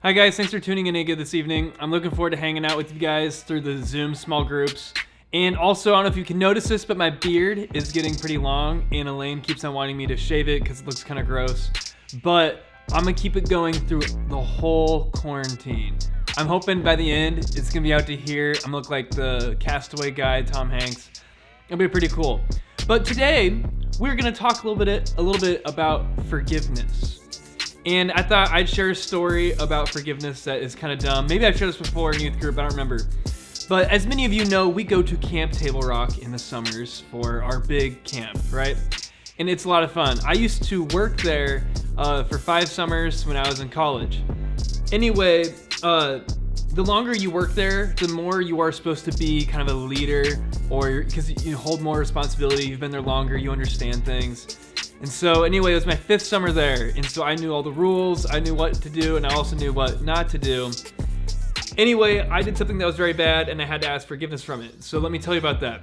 Hi guys, thanks for tuning in again this evening. I'm looking forward to hanging out with you guys through the Zoom small groups. And also, I don't know if you can notice this, but my beard is getting pretty long and Elaine keeps on wanting me to shave it because it looks kind of gross. But I'm gonna keep it going through the whole quarantine. I'm hoping by the end, it's gonna be out to here. I'm gonna look like the Castaway guy, Tom Hanks. It'll be pretty cool. But today, we're gonna talk a little bit about forgiveness. And I thought I'd share a story about forgiveness that is kind of dumb. Maybe I've shared this before in youth group, I don't remember. But as many of you know, we go to Camp Table Rock in the summers for our big camp, right? And it's a lot of fun. I used to work there for 5 summers when I was in college. Anyway, the longer you work there, the more you are supposed to be kind of a leader, or because you hold more responsibility, you've been there longer, you understand things. And so anyway, it was my 5th summer there, and so I knew all the rules, I knew what to do, and I also knew what not to do. Anyway, I did something that was very bad, and I had to ask forgiveness from it. So let me tell you about that.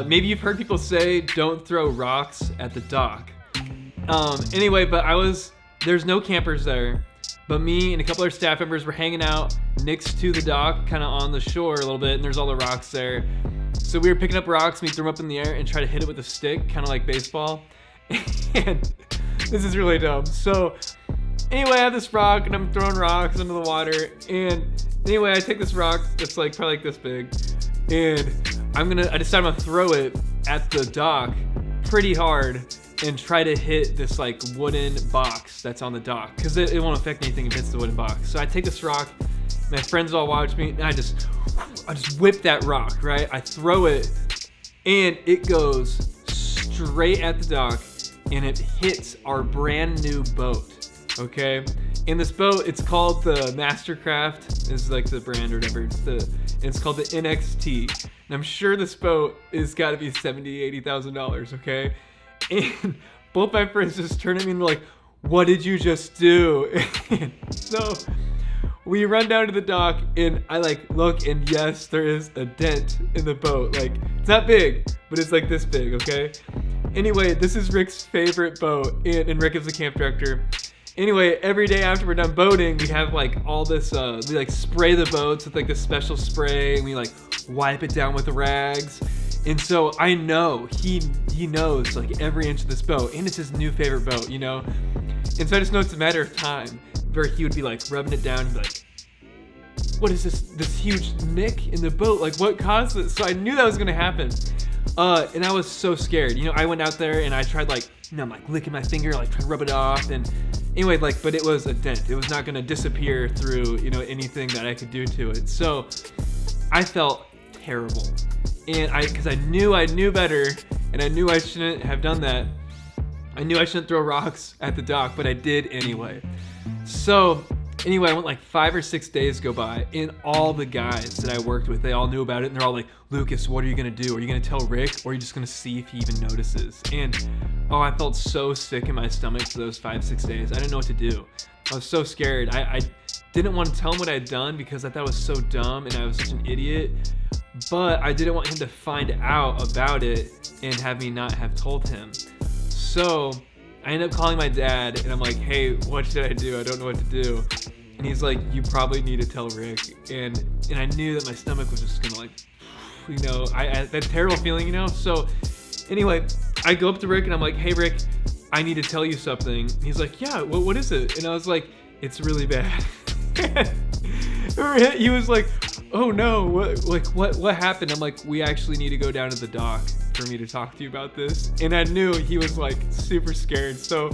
Maybe you've heard people say, don't throw rocks at the dock. Anyway, but there's no campers there, but me and a couple other staff members were hanging out next to the dock, kind of on the shore a little bit, and there's all the rocks there. So we were picking up rocks, and we threw them up in the air and try to hit it with a stick, kind of like baseball. And this is really dumb. So anyway, I have this rock and I'm throwing rocks into the water. And anyway, I take this rock that's like probably like this big, and I decide I'm gonna throw it at the dock pretty hard and try to hit this like wooden box that's on the dock, because it won't affect anything if it hits the wooden box. So I take this rock, my friends all watch me, and I just whip that rock, right? I throw it and it goes straight at the dock, and it hits our brand new boat, okay? And this boat, it's called the Mastercraft, is like the brand or whatever. It's called the NXT. And I'm sure this boat is gotta be $70,000, $80,000, okay? And both my friends just turn at me and they're like, what did you just do? And so we run down to the dock and I look, and yes, there is a dent in the boat. Like, it's not big, but it's like this big, okay? Anyway, this is Rick's favorite boat, and Rick is the camp director. Anyway, every day after we're done boating, we have like all this, we like spray the boats with like this special spray, and we like wipe it down with the rags. And so I know he knows like every inch of this boat, and it's his new favorite boat, you know? And so I just know it's a matter of time where he would be like rubbing it down and be like, what is this huge nick in the boat? Like, what caused this? So I knew that was gonna happen. And I was so scared. You know, I went out there and I tried I'm like licking my finger, like trying to rub it off. And anyway, but it was a dent. It was not gonna disappear through, anything that I could do to it. So I felt terrible. And because I knew better, and I knew I shouldn't have done that. I knew I shouldn't throw rocks at the dock, but I did anyway. So anyway, I went like 5 or 6 days go by, and all the guys that I worked with, they all knew about it, and they're all like, Lucas, what are you gonna do? Are you gonna tell Rick, or are you just gonna see if he even notices? And I felt so sick in my stomach for those 5-6 days. I didn't know what to do. I was so scared. I didn't want to tell him what I had done because I thought it was so dumb and I was such an idiot, but I didn't want him to find out about it and have me not have told him. So I ended up calling my dad, and I'm like, hey, what should I do? I don't know what to do. And he's like, you probably need to tell Rick. And I knew that my stomach was just gonna that terrible feeling, So anyway, I go up to Rick and I'm like, hey Rick, I need to tell you something. And he's like, yeah, what is it? And I was like, it's really bad. He was like, oh no, what happened? I'm like, we actually need to go down to the dock for me to talk to you about this. And I knew he was like super scared. So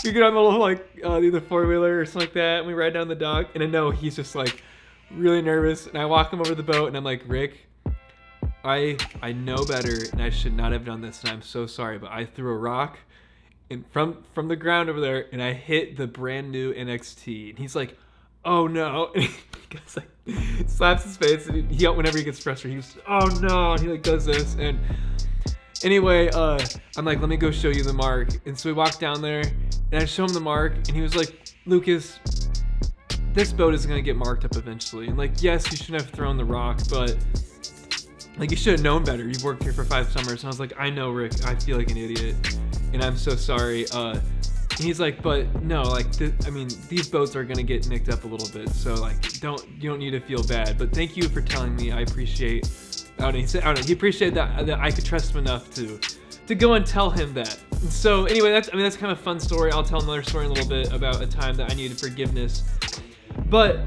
we get on the little either 4-wheeler or something like that, and we ride down the dock, and I know he's just like really nervous, and I walk him over to the boat, and I'm like, Rick, I know better, and I should not have done this, and I'm so sorry, but I threw a rock and from the ground over there, and I hit the brand new NXT. And he's like, oh no. And he goes slaps his face, and he whenever he gets frustrated, he goes, oh no, and he does this. And anyway, I'm like, let me go show you the mark. And so we walk down there, and I show him the mark, and he was like, Lucas, this boat is gonna get marked up eventually. And yes, you shouldn't have thrown the rock, but you should have known better. You've worked here for 5 summers. And I was like, I know, Rick, I feel like an idiot, and I'm so sorry. And he's like, but no, like, I mean, these boats are gonna get nicked up a little bit, so like, you don't need to feel bad. But thank you for telling me. I appreciate. He said, I don't know. He appreciated that I could trust him enough to go and tell him that. And so anyway, that's kind of a fun story. I'll tell another story in a little bit about a time that I needed forgiveness. But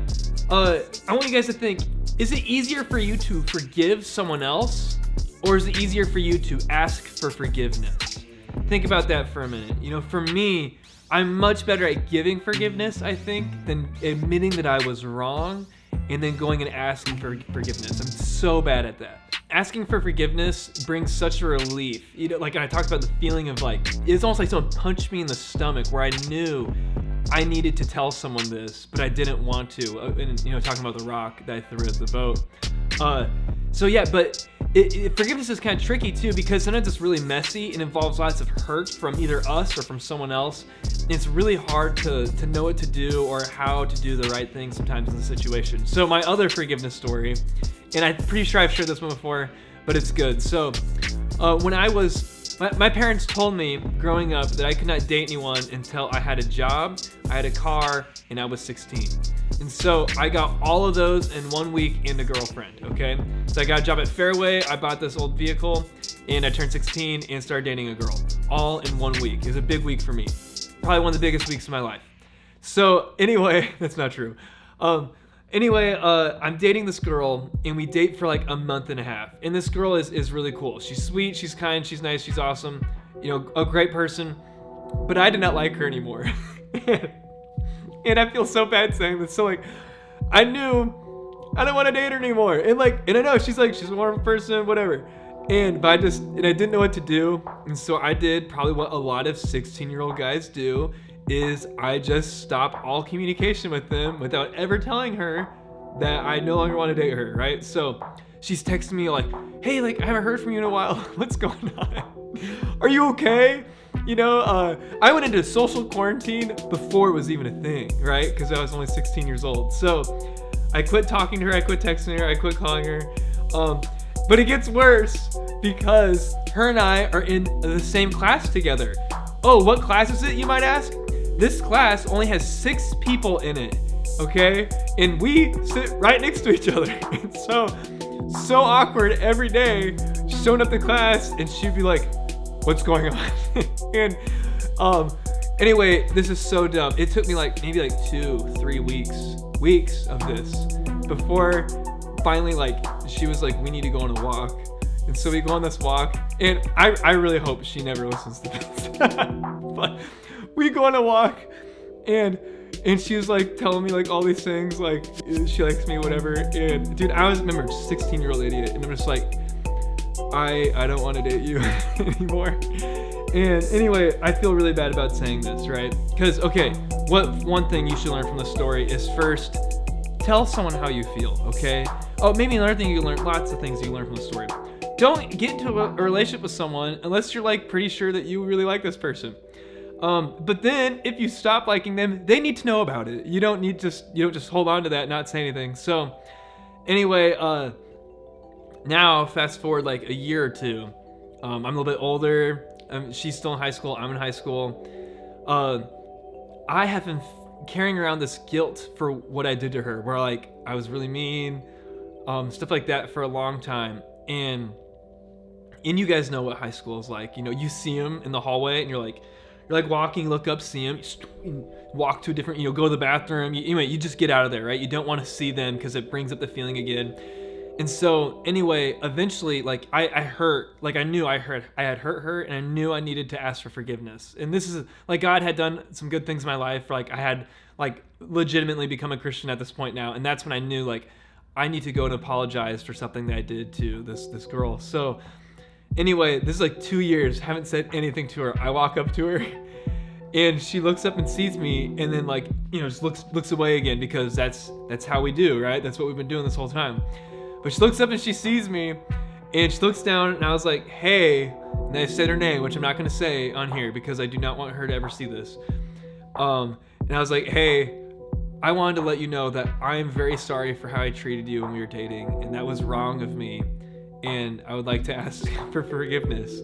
I want you guys to think: is it easier for you to forgive someone else, or is it easier for you to ask for forgiveness? Think about that for a minute. You know, for me, I'm much better at giving forgiveness, I think, than admitting that I was wrong and then going and asking for forgiveness. I'm so bad at that. Asking for forgiveness brings such a relief. You know, like I talked about the feeling of like, it's almost like someone punched me in the stomach where I knew I needed to tell someone this, but I didn't want to. And, you know, talking about the rock that I threw at the boat. So yeah, but forgiveness is kind of tricky too, because sometimes it's really messy and involves lots of hurt from either us or from someone else. And it's really hard to know what to do or how to do the right thing sometimes in the situation. So my other forgiveness story, and I'm pretty sure I've shared this one before, but it's good. So when I was, my parents told me growing up that I could not date anyone until I had a job, I had a car, and I was 16. And so I got all of those in 1 week and a girlfriend, okay? So I got a job at Fairway, I bought this old vehicle, and I turned 16 and started dating a girl, all in 1 week. It was a big week for me. Probably one of the biggest weeks of my life. So anyway, that's not true. Anyway, I'm dating this girl, and we date for like a month and a half. And this girl is really cool. She's sweet, she's kind, she's nice, she's awesome. You know, a great person. But I did not like her anymore. And I feel so bad saying this. So like, I knew I don't want to date her anymore. And I know she's a wonderful person, whatever. But I didn't know what to do. And so I did probably what a lot of 16-year-old guys do, is I just stop all communication with them without ever telling her that I no longer want to date her, right? So she's texting me like, hey, like, I haven't heard from you in a while. What's going on? Are you okay? You know, I went into social quarantine before it was even a thing, right? Because I was only 16 years old. So I quit talking to her, I quit texting her, I quit calling her. But it gets worse because her and I are in the same class together. Oh, what class is it, you might ask? This class only has 6 people in it, okay? And we sit right next to each other. It's so awkward every day showing up to class, and she'd be like, what's going on? And anyway, this is so dumb. It took me maybe 2-3 weeks of this before finally she was like, we need to go on a walk. And so we go on this walk, and I really hope she never listens to this. But we go on a walk, and she was like telling me like all these things, like she likes me, whatever. And dude, I remember 16-year-old idiot, and I'm just like, I don't want to date you anymore. And anyway, I feel really bad about saying this, right? Because, okay, one thing you should learn from the story is first, tell someone how you feel, okay? Oh, maybe another thing you can learn, lots of things you learn from the story. Don't get into a relationship with someone unless you're like pretty sure that you really like this person. But then if you stop liking them, they need to know about it. You don't just hold on to that and not say anything. So anyway, now fast forward like a year or two. I'm a little bit older. She's still in high school. I'm in high school. I have been carrying around this guilt for what I did to her, where like I was really mean, stuff like that for a long time. And you guys know what high school is like. You know, you see them in the hallway, and you're like walking, look up, see them, walk to a different, go to the bathroom. Anyway, you just get out of there, right? You don't want to see them because it brings up the feeling again. And so anyway, eventually, like I knew I had hurt her, and I knew I needed to ask for forgiveness. And this is like, God had done some good things in my life. Like I had like legitimately become a Christian at this point now. And that's when I knew like I need to go and apologize for something that I did to this girl. So anyway, this is like 2 years, haven't said anything to her. I walk up to her, and she looks up and sees me, and then like, just looks away again, because that's how we do, right? That's what we've been doing this whole time. But she looks up and she sees me, and she looks down, and I was like, hey, and I said her name, which I'm not going to say on here because I do not want her to ever see this. And I was like, hey, I wanted to let you know that I am very sorry for how I treated you when we were dating, and that was wrong of me, and I would like to ask for forgiveness.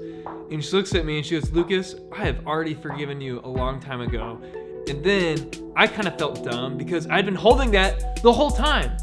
And she looks at me and she goes, Lucas, I have already forgiven you a long time ago. And then I kind of felt dumb because I'd been holding that the whole time.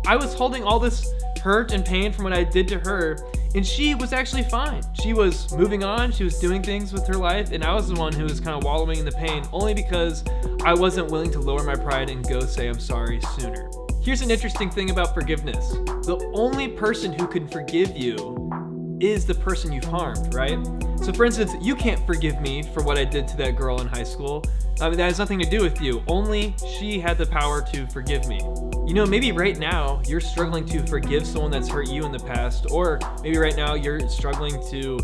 I was holding all this hurt and pain from what I did to her, and she was actually fine. She was moving on, she was doing things with her life, and I was the one who was kind of wallowing in the pain only because I wasn't willing to lower my pride and go say I'm sorry sooner. Here's an interesting thing about forgiveness. The only person who can forgive you is the person you've harmed, right? So for instance, you can't forgive me for what I did to that girl in high school. I mean, that has nothing to do with you. Only she had the power to forgive me. You know, maybe right now you're struggling to forgive someone that's hurt you in the past, or maybe right now you're struggling to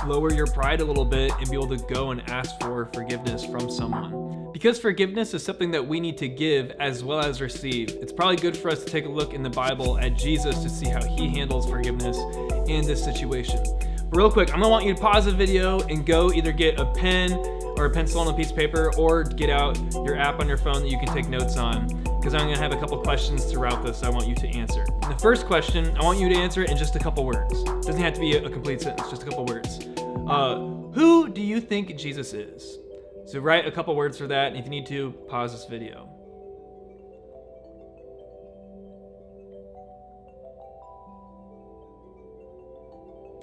lower your pride a little bit and be able to go and ask for forgiveness from someone. Because forgiveness is something that we need to give as well as receive. It's probably good for us to take a look in the Bible at Jesus to see how he handles forgiveness in this situation. But real quick, I'm gonna want you to pause the video and go either get a pen or a pencil on a piece of paper, or get out your app on your phone that you can take notes on, because I'm gonna have a couple questions throughout this I want you to answer. And the first question, I want you to answer it in just a couple words. It doesn't have to be a complete sentence, just a couple words. Who do you think Jesus is? So write a couple words for that, and if you need to, pause this video.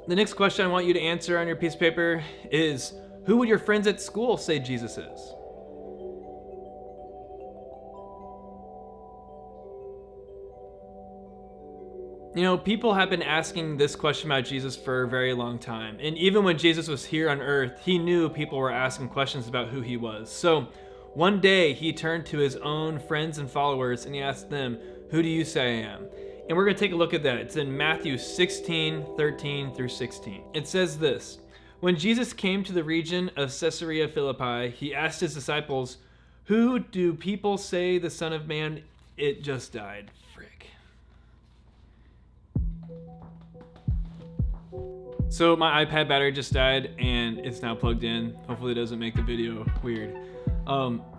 The next question I want you to answer on your piece of paper is, who would your friends at school say Jesus is? You know, people have been asking this question about Jesus for a very long time. And even when Jesus was here on earth, he knew people were asking questions about who he was. So one day he turned to his own friends and followers and he asked them, who do you say I am? And we're going to take a look at that. It's in Matthew 16:13 through 16. It says this: When Jesus came to the region of Caesarea Philippi, he asked his disciples, who do people say the Son of Man? It just died. Frick. So my iPad battery just died and it's now plugged in. Hopefully it doesn't make the video weird.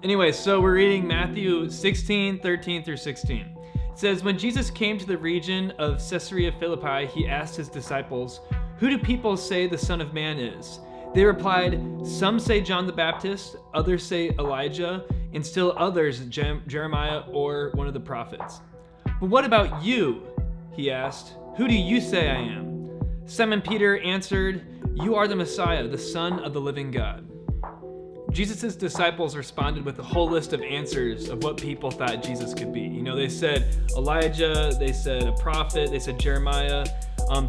Anyway, so we're reading Matthew 16:13 through 16. It says, when Jesus came to the region of Caesarea Philippi, he asked his disciples, who do people say the Son of Man is? They replied, some say John the Baptist, others say Elijah, and still others Jeremiah or one of the prophets. But what about you? He asked, who do you say I am? Simon Peter answered, you are the Messiah, the Son of the living God. Jesus' disciples responded with a whole list of answers of what people thought Jesus could be. You know, they said Elijah, they said a prophet, they said Jeremiah.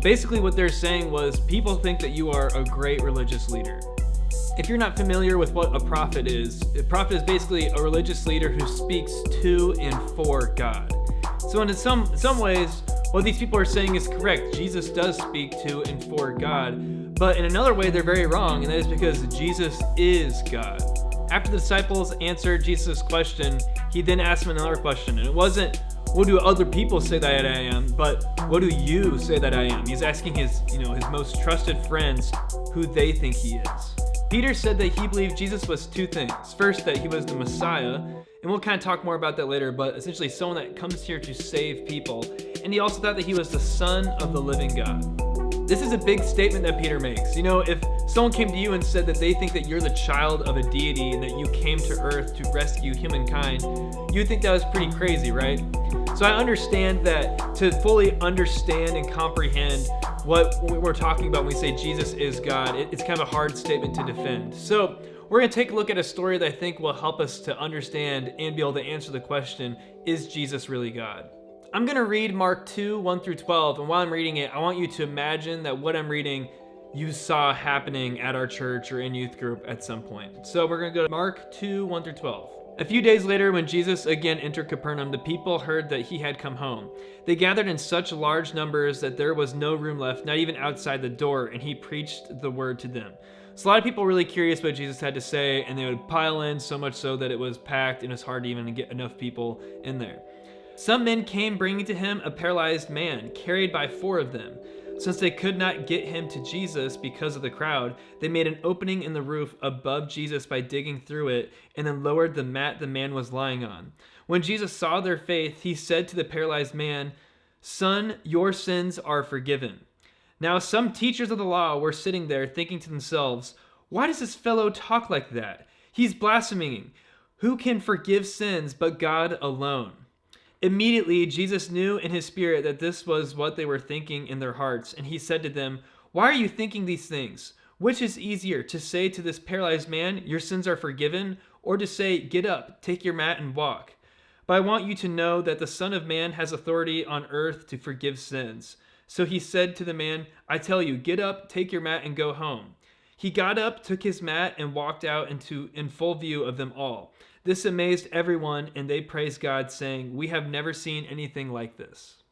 Basically what they're saying was, people think that you are a great religious leader. If you're not familiar with what a prophet is basically a religious leader who speaks to and for God. So in some ways, what these people are saying is correct. Jesus does speak to and for God. But in another way, they're very wrong, and that is because Jesus is God. After the disciples answered Jesus' question, he then asked them another question. And it wasn't, what do other people say that I am, but what do you say that I am? He's asking his most trusted friends who they think he is. Peter said that he believed Jesus was two things. First, that he was the Messiah, and we'll kind of talk more about that later, but essentially someone that comes here to save people. And he also thought that he was the Son of the living God. This is a big statement that Peter makes. You know, if someone came to you and said that they think that you're the child of a deity and that you came to earth to rescue humankind, you would think that was pretty crazy, right? So I understand that to fully understand and comprehend what we're talking about when we say Jesus is God, it's kind of a hard statement to defend. So we're going to take a look at a story that I think will help us to understand and be able to answer the question, is Jesus really God? I'm going to read Mark 2:1 through 12, and while I'm reading it, I want you to imagine that what I'm reading you saw happening at our church or in youth group at some point. So we're going to go to Mark 2:1 through 12. A few days later, when Jesus again entered Capernaum, the people heard that he had come home. They gathered in such large numbers that there was no room left, not even outside the door, and he preached the word to them. So a lot of people were really curious what Jesus had to say, and they would pile in so much so that it was packed and it was hard to even get enough people in there. Some men came bringing to him a paralyzed man, carried by 4 of them. Since they could not get him to Jesus because of the crowd, they made an opening in the roof above Jesus by digging through it, and then lowered the mat the man was lying on. When Jesus saw their faith, he said to the paralyzed man, "Son, your sins are forgiven." Now some teachers of the law were sitting there thinking to themselves, "Why does this fellow talk like that? He's blaspheming. Who can forgive sins but God alone?" Immediately, Jesus knew in his spirit that this was what they were thinking in their hearts, and he said to them, "Why are you thinking these things? Which is easier, to say to this paralyzed man, 'Your sins are forgiven,' or to say, 'Get up, take your mat and walk'? But I want you to know that the Son of Man has authority on earth to forgive sins." So he said to the man, "I tell you, get up, take your mat and go home." He got up, took his mat, and walked out in full view of them all. This amazed everyone, and they praised God, saying, "We have never seen anything like this."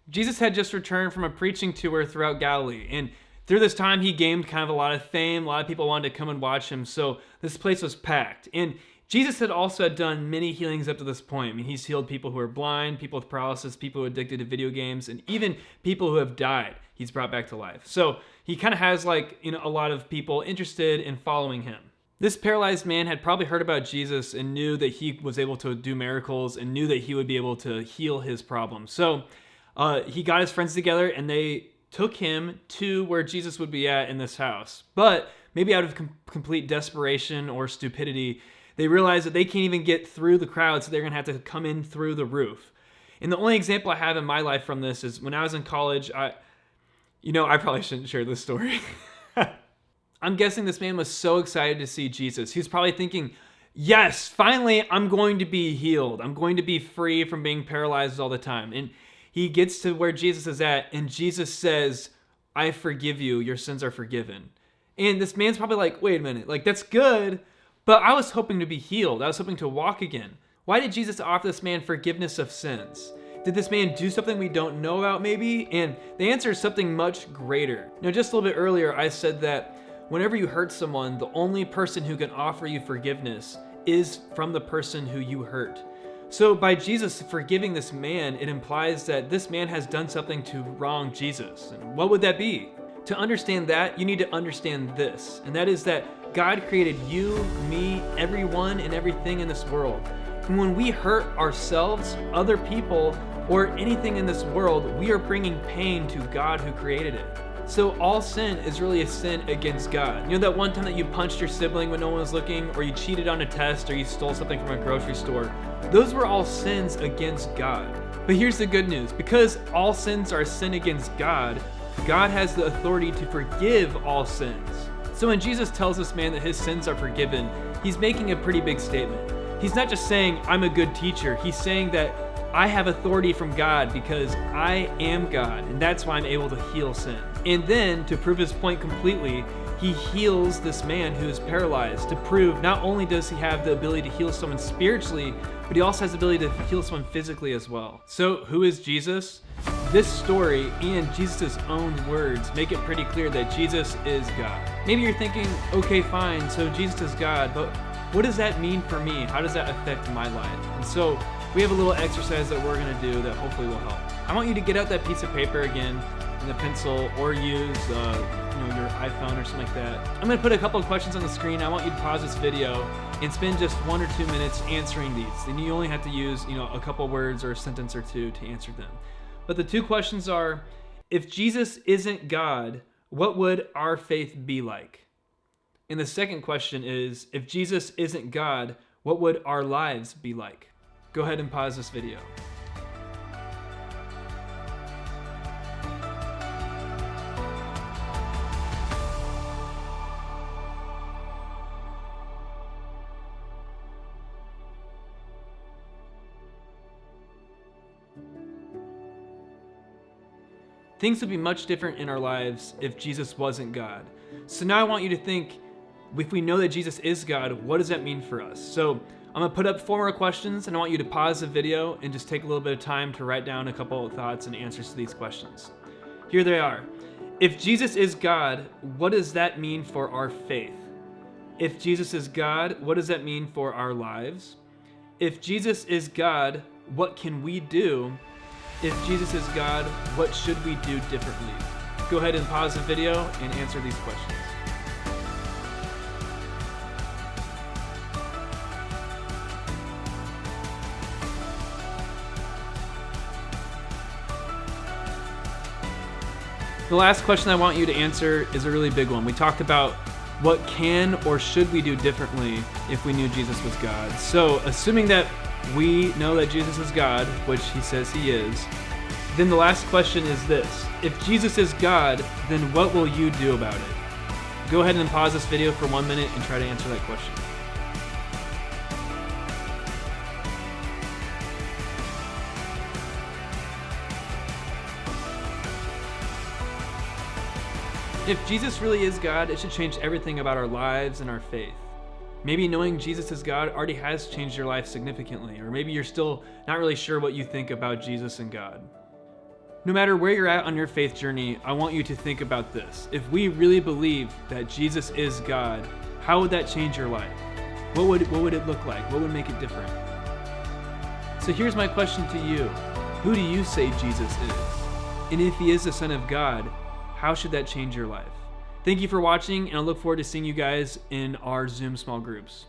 Jesus had just returned from a preaching tour throughout Galilee, and through this time he gained kind of a lot of fame. A lot of people wanted to come and watch him, so this place was packed. And Jesus had also done many healings up to this point. I mean, he's healed people who are blind, people with paralysis, people who are addicted to video games, and even people who have died he's brought back to life. So he kind of has a lot of people interested in following him. This paralyzed man had probably heard about Jesus and knew that he was able to do miracles and knew that he would be able to heal his problems. So he got his friends together and they took him to where Jesus would be at in this house. But maybe out of complete desperation or stupidity, they realized that they can't even get through the crowd, so they're going to have to come in through the roof. And the only example I have in my life from this is when I was in college. I probably shouldn't share this story. I'm guessing this man was so excited to see Jesus. He was probably thinking, "Yes, finally I'm going to be healed. I'm going to be free from being paralyzed all the time." And he gets to where Jesus is at, and Jesus says, "I forgive you. Your sins are forgiven." And this man's probably like, "Wait a minute, that's good, but I was hoping to be healed. I was hoping to walk again. Why did Jesus offer this man forgiveness of sins? Did this man do something we don't know about maybe?" And the answer is something much greater. Now, just a little bit earlier, I said that whenever you hurt someone, the only person who can offer you forgiveness is from the person who you hurt. So by Jesus forgiving this man, it implies that this man has done something to wrong Jesus. And what would that be? To understand that, you need to understand this, and that is that God created you, me, everyone, and everything in this world. And when we hurt ourselves, other people, or anything in this world, we are bringing pain to God who created it. So all sin is really a sin against God. You know that one time that you punched your sibling when no one was looking, or you cheated on a test, or you stole something from a grocery store? Those were all sins against God. But here's the good news. Because all sins are a sin against God, God has the authority to forgive all sins. So when Jesus tells this man that his sins are forgiven, he's making a pretty big statement. He's not just saying, "I'm a good teacher." He's saying that I have authority from God because I am God, and that's why I'm able to heal sin. And then, to prove his point completely, he heals this man who is paralyzed to prove not only does he have the ability to heal someone spiritually, but he also has the ability to heal someone physically as well. So who is Jesus? This story and Jesus' own words make it pretty clear that Jesus is God. Maybe you're thinking, okay, fine, so Jesus is God, but what does that mean for me? How does that affect my life? And so we have a little exercise that we're going to do that hopefully will help. I want you to get out that piece of paper again and a pencil, or use your iPhone or something like that. I'm going to put a couple of questions on the screen. I want you to pause this video and spend just 1 or 2 minutes answering these. And you only have to use a couple words or a sentence or two to answer them. But the 2 questions are, if Jesus isn't God, what would our faith be like? And the second question is, if Jesus isn't God, what would our lives be like? Go ahead and pause this video. Things would be much different in our lives if Jesus wasn't God. So now I want you to think, if we know that Jesus is God, what does that mean for us? So I'm gonna put up 4 more questions, and I want you to pause the video and just take a little bit of time to write down a couple of thoughts and answers to these questions. Here they are. If Jesus is God, what does that mean for our faith? If Jesus is God, what does that mean for our lives? If Jesus is God, what can we do? If Jesus is God, what should we do differently? Go ahead and pause the video and answer these questions. The last question I want you to answer is a really big one. We talked about what can or should we do differently if we knew Jesus was God. So, assuming that we know that Jesus is God, which he says he is, then the last question is this. If Jesus is God, then what will you do about it? Go ahead and pause this video for 1 minute and try to answer that question. If Jesus really is God, it should change everything about our lives and our faith. Maybe knowing Jesus is God already has changed your life significantly, or maybe you're still not really sure what you think about Jesus and God. No matter where you're at on your faith journey, I want you to think about this. If we really believe that Jesus is God, how would that change your life? What would it look like? What would make it different? So here's my question to you. Who do you say Jesus is? And if he is the Son of God, how should that change your life? Thank you for watching, and I look forward to seeing you guys in our Zoom small groups.